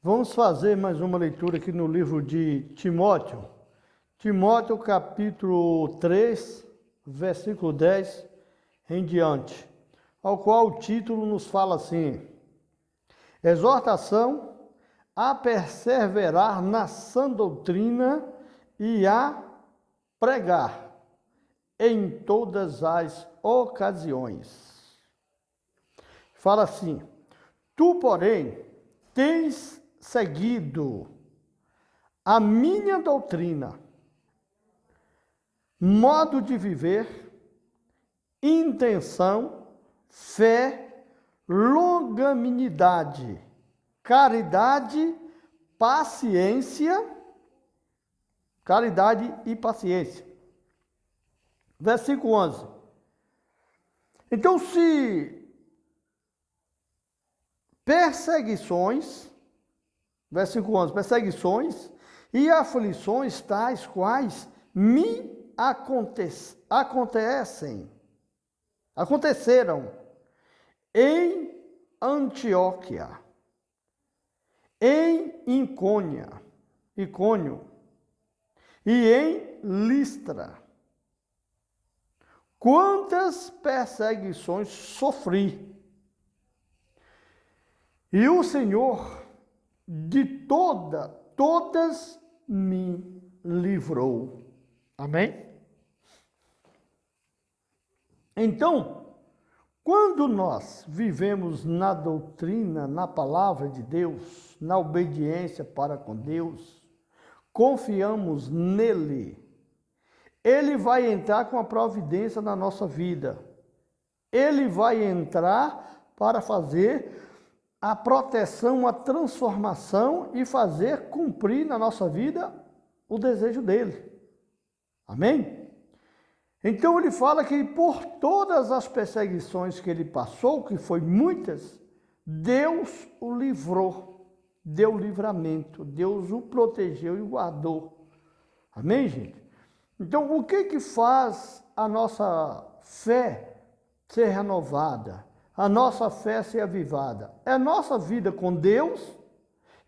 Vamos fazer mais uma leitura aqui no livro de Timóteo. Timóteo, capítulo 3, versículo 10 em diante, ao qual o título nos fala assim: exortação a perseverar na sã doutrina e a pregar em todas as ocasiões. Fala assim: tu, porém, tens seguido a minha doutrina, modo de viver, intenção, fé, longanimidade, caridade, caridade e paciência. Versículo 11. Então, se perseguições, versículo 11, perseguições e aflições tais quais me aconteceram em Antioquia, em Icônio e em Listra. Quantas perseguições sofri, e o Senhor de todas me livrou. Amém? Então, quando nós vivemos na doutrina, na palavra de Deus, na obediência para com Deus, confiamos nele, ele vai entrar com a providência na nossa vida. Ele vai entrar para fazer a proteção, a transformação e fazer cumprir na nossa vida o desejo dele. Amém? Então ele fala que por todas as perseguições que ele passou, que foi muitas, Deus o livrou, deu livramento, Deus o protegeu e o guardou. Amém, gente? Então o que faz a nossa fé ser renovada? A nossa fé ser avivada? É a nossa vida com Deus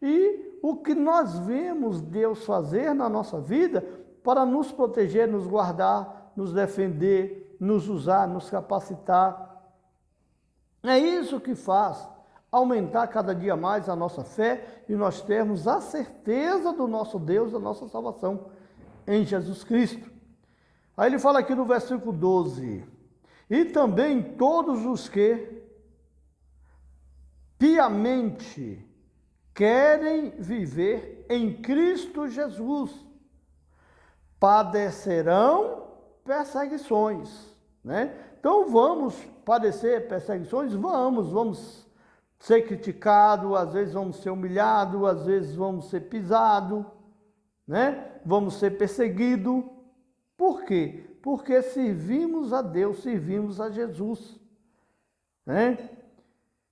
e o que nós vemos Deus fazer na nossa vida para nos proteger, nos guardar, nos defender, nos usar, nos capacitar. É isso que faz aumentar cada dia mais a nossa fé e nós termos a certeza do nosso Deus, da nossa salvação em Jesus Cristo. Aí ele fala aqui no versículo 12: e também todos os que piamente querem viver em Cristo Jesus padecerão perseguições, né? Então vamos padecer perseguições? Vamos ser criticados, às vezes vamos ser humilhados, às vezes vamos ser pisados, né? Vamos ser perseguidos. Por quê? Porque servimos a Deus, servimos a Jesus, né?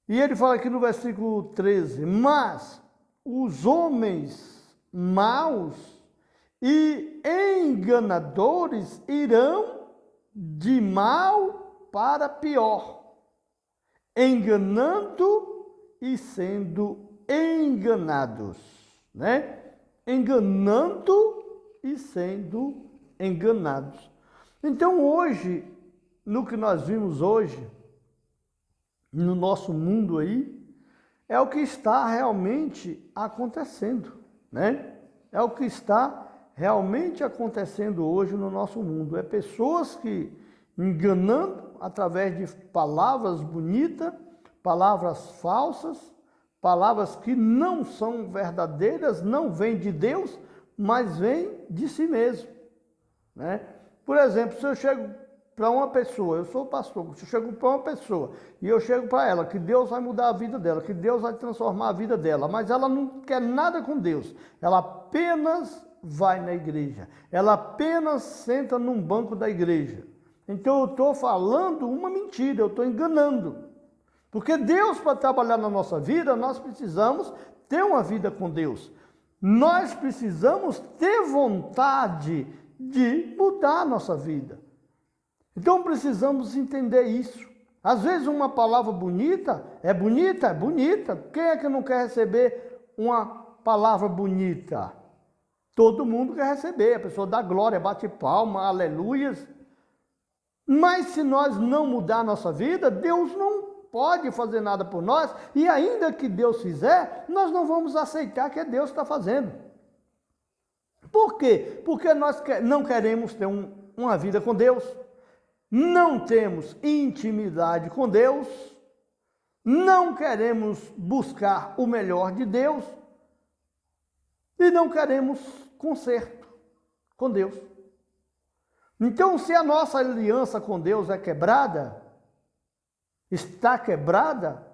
E ele fala aqui no versículo 13: mas os homens maus e enganadores irão de mal para pior, enganando e sendo enganados, né? Enganando e sendo enganados. Então hoje, no que nós vimos hoje, no nosso mundo aí, é o que está realmente acontecendo, né? É o que está realmente acontecendo hoje no nosso mundo. É pessoas que, enganando através de palavras bonitas, palavras falsas, palavras que não são verdadeiras, não vêm de Deus, mas vêm de si mesmo, né? Por exemplo, se eu chego para uma pessoa, eu sou pastor, se eu chego para uma pessoa e eu chego para ela que Deus vai mudar a vida dela, que Deus vai transformar a vida dela, mas ela não quer nada com Deus, ela apenas vai na igreja, ela apenas senta num banco da igreja. Então eu estou falando uma mentira, eu estou enganando. Porque Deus, para trabalhar na nossa vida, nós precisamos ter uma vida com Deus. Nós precisamos ter vontade de mudar a nossa vida. Então precisamos entender isso. Às vezes uma palavra bonita. Quem é que não quer receber uma palavra bonita. Todo mundo quer receber, a pessoa dá glória, bate palma, aleluias. Mas se nós não mudar a nossa vida, Deus não pode fazer nada por nós, e ainda que Deus fizer, nós não vamos aceitar que é Deus que está fazendo. Por quê? Porque nós não queremos ter uma vida com Deus, não temos intimidade com Deus, não queremos buscar o melhor de Deus e não queremos conserto com Deus. Então, se a nossa aliança com Deus é quebrada, está quebrada,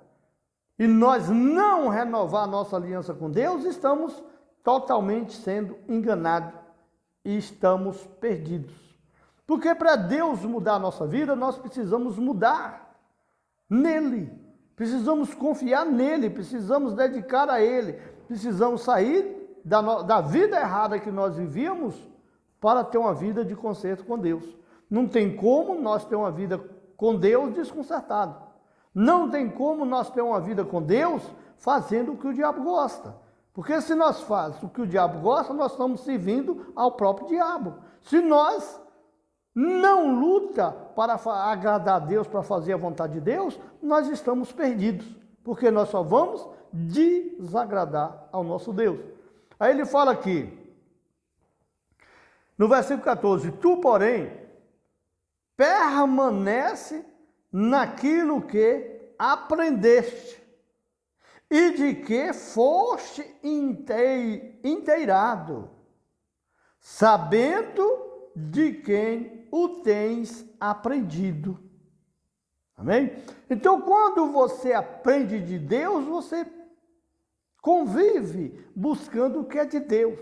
e nós não renovar a nossa aliança com Deus, estamos totalmente sendo enganados e estamos perdidos. Porque para Deus mudar a nossa vida, nós precisamos mudar nele, precisamos confiar nele, precisamos dedicar a ele, precisamos sair da vida errada que nós vivíamos para ter uma vida de conserto com Deus. Não tem como nós ter uma vida com Deus desconcertado. Não tem como nós ter uma vida com Deus fazendo o que o diabo gosta. Porque se nós fazemos o que o diabo gosta, nós estamos servindo ao próprio diabo. Se nós não luta para agradar a Deus, para fazer a vontade de Deus, nós estamos perdidos. Porque nós só vamos desagradar ao nosso Deus. Aí ele fala aqui, no versículo 14, tu, porém, permanece naquilo que aprendeste e de que foste inteirado, sabendo de quem o tens aprendido. Amém? Então, quando você aprende de Deus, você convive buscando o que é de Deus,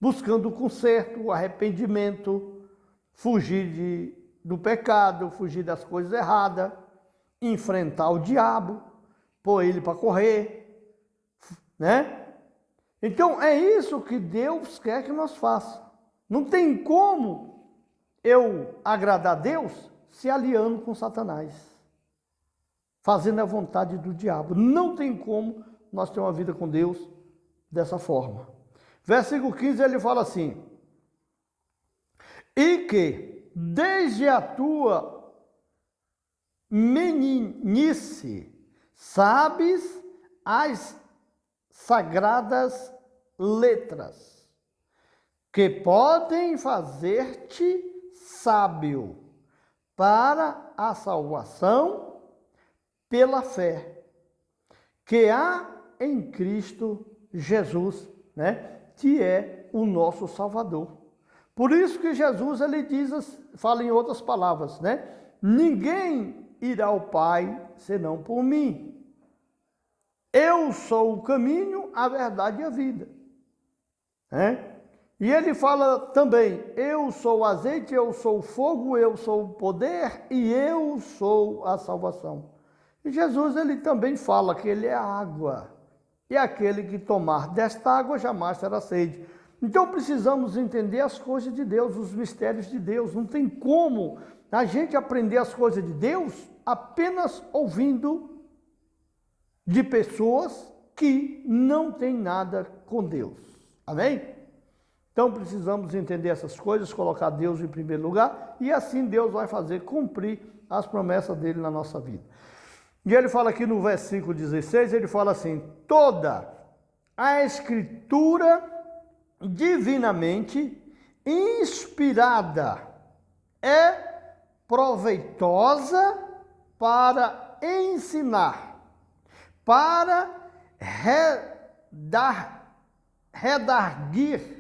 buscando o conserto, o arrependimento, fugir do pecado, fugir das coisas erradas, enfrentar o diabo, pôr ele para correr, né? Então, é isso que Deus quer que nós façamos. Não tem como eu agradar a Deus se aliando com Satanás, fazendo a vontade do diabo. Não tem como nós ter uma vida com Deus dessa forma. Versículo 15, ele fala assim, e que desde a tua meninice sabes as sagradas letras, que podem fazer-te sábio para a salvação pela fé que há em Cristo Jesus, né? Que é o nosso Salvador. Por isso que Jesus, ele diz, fala em outras palavras, né? Ninguém irá ao Pai senão por mim. Eu sou o caminho, a verdade e a vida. Né? E ele fala também, eu sou o azeite, eu sou o fogo, eu sou o poder e eu sou a salvação. E Jesus, ele também fala que ele é a água. E aquele que tomar desta água jamais terá sede. Então precisamos entender as coisas de Deus, os mistérios de Deus. Não tem como a gente aprender as coisas de Deus apenas ouvindo de pessoas que não têm nada com Deus. Amém? Então precisamos entender essas coisas, colocar Deus em primeiro lugar, e assim Deus vai fazer cumprir as promessas dele na nossa vida. E ele fala aqui no versículo 16, ele fala assim, toda a escritura divinamente inspirada é proveitosa para ensinar, para redarguir,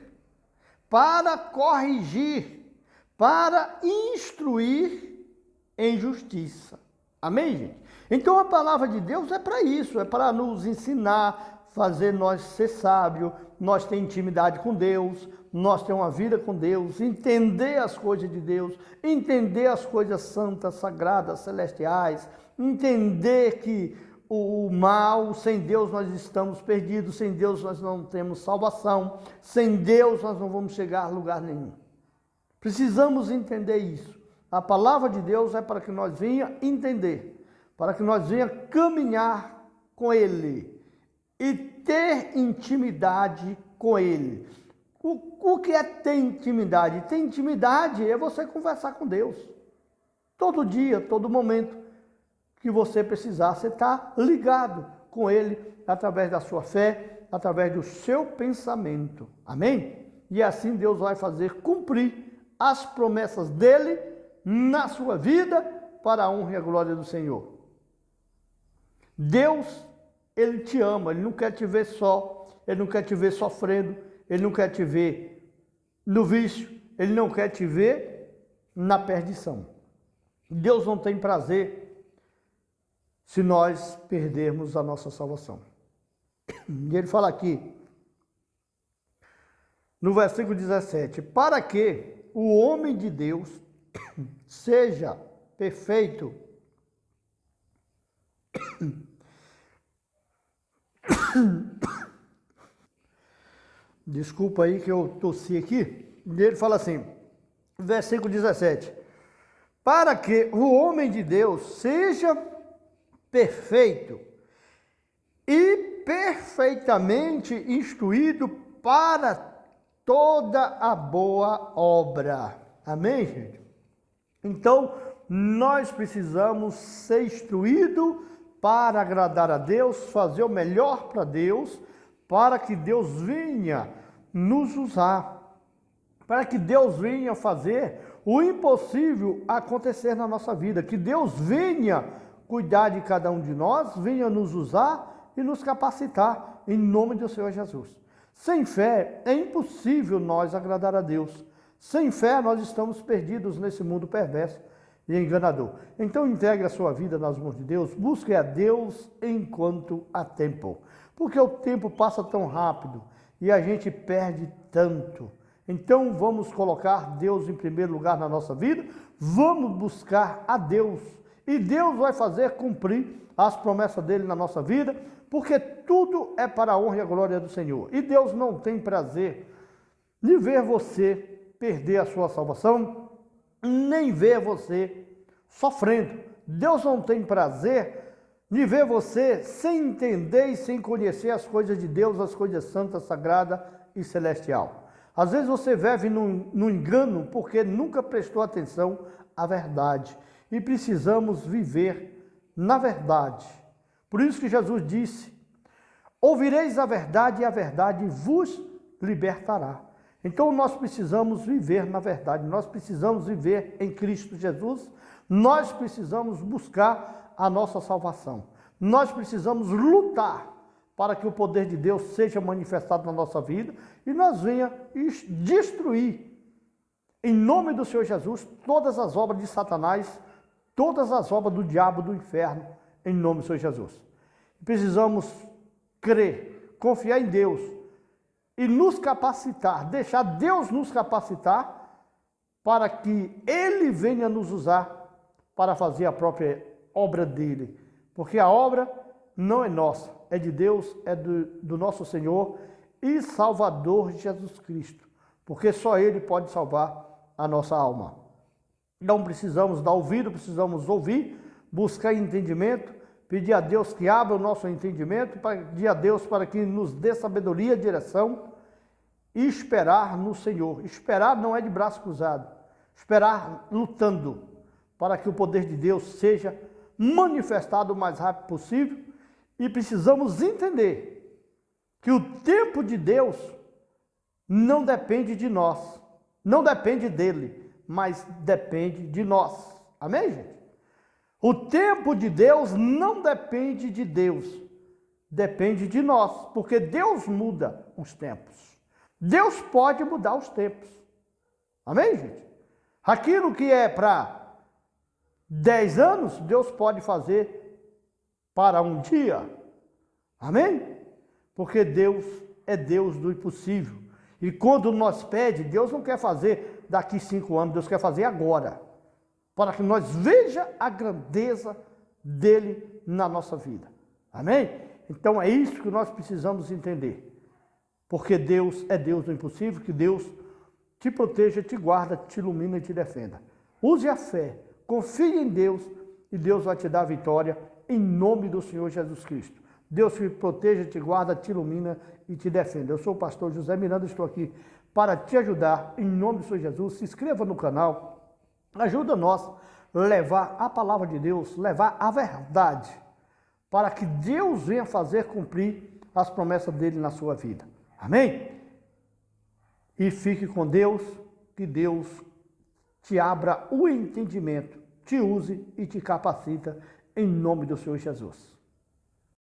para corrigir, para instruir em justiça. Amém, gente? Então a palavra de Deus é para isso, é para nos ensinar, fazer nós ser sábios, nós ter intimidade com Deus, nós ter uma vida com Deus, entender as coisas de Deus, entender as coisas santas, sagradas, celestiais, entender que o mal, sem Deus nós estamos perdidos, sem Deus nós não temos salvação, sem Deus nós não vamos chegar a lugar nenhum. Precisamos entender isso. A palavra de Deus é para que nós venha entender, para que nós venha caminhar com Ele e ter intimidade com Ele. O que é ter intimidade? Ter intimidade é você conversar com Deus. Todo dia, todo momento que você precisar, você está ligado com Ele através da sua fé, através do seu pensamento. Amém? E assim Deus vai fazer cumprir as promessas dEle na sua vida para a honra e a glória do Senhor. Deus, Ele te ama, Ele não quer te ver só, Ele não quer te ver sofrendo, Ele não quer te ver no vício, Ele não quer te ver na perdição. Deus não tem prazer se nós perdermos a nossa salvação. E Ele fala aqui, no versículo 17, para que o homem de Deus seja perfeito, desculpa aí que eu tossi aqui, ele fala assim, versículo 17, para que o homem de Deus seja perfeito e perfeitamente instruído para toda a boa obra. Amém, gente? Então, nós precisamos ser instruídos para agradar a Deus, fazer o melhor para Deus, para que Deus venha nos usar, para que Deus venha fazer o impossível acontecer na nossa vida, que Deus venha cuidar de cada um de nós, venha nos usar e nos capacitar, em nome do Senhor Jesus. Sem fé é impossível nós agradar a Deus. Sem fé nós estamos perdidos nesse mundo perverso e enganador. Então entregue a sua vida nas mãos de Deus, busque a Deus enquanto há tempo. Porque o tempo passa tão rápido e a gente perde tanto. Então vamos colocar Deus em primeiro lugar na nossa vida, vamos buscar a Deus. E Deus vai fazer cumprir as promessas dele na nossa vida, porque tudo é para a honra e a glória do Senhor. E Deus não tem prazer de ver você perder a sua salvação, nem ver você sofrendo. Deus não tem prazer de ver você sem entender e sem conhecer as coisas de Deus, as coisas santas, sagrada e celestial. Às vezes você vive no engano porque nunca prestou atenção à verdade. E precisamos viver na verdade. Por isso que Jesus disse, ouvireis a verdade e a verdade vos libertará. Então nós precisamos viver na verdade, nós precisamos viver em Cristo Jesus, nós precisamos buscar a nossa salvação. Nós precisamos lutar para que o poder de Deus seja manifestado na nossa vida e nós venha destruir, em nome do Senhor Jesus, todas as obras de Satanás, todas as obras do diabo, do inferno, em nome do Senhor Jesus. Precisamos crer, confiar em Deus e nos capacitar, deixar Deus nos capacitar para que Ele venha nos usar para fazer a própria obra dEle. Porque a obra não é nossa, é de Deus, é do nosso Senhor e Salvador Jesus Cristo. Porque só Ele pode salvar a nossa alma. Então precisamos dar ouvido, precisamos ouvir, buscar entendimento, pedir a Deus que abra o nosso entendimento, pedir a Deus para que nos dê sabedoria, direção e esperar no Senhor. Esperar não é de braço cruzado, esperar lutando para que o poder de Deus seja manifestado o mais rápido possível e precisamos entender que o tempo de Deus não depende de nós, não depende dele, mas depende de nós. Amém, gente? O tempo de Deus não depende de Deus, depende de nós, porque Deus muda os tempos. Deus pode mudar os tempos. Amém, gente? Aquilo que é para 10 anos, Deus pode fazer para um dia. Amém? Porque Deus é Deus do impossível. E quando nós pedimos, Deus não quer fazer daqui 5 anos, Deus quer fazer agora. Para que nós veja a grandeza dele na nossa vida. Amém? Então é isso que nós precisamos entender. Porque Deus é Deus do impossível, que Deus te proteja, te guarda, te ilumina e te defenda. Use a fé, confie em Deus e Deus vai te dar a vitória em nome do Senhor Jesus Cristo. Deus te proteja, te guarda, te ilumina e te defenda. Eu sou o pastor José Miranda, estou aqui para te ajudar, em nome do Senhor Jesus. Se inscreva no canal, ajuda nós a levar a palavra de Deus, levar a verdade, para que Deus venha fazer cumprir as promessas dele na sua vida. Amém? E fique com Deus, que Deus te abra o entendimento, te use e te capacita, em nome do Senhor Jesus.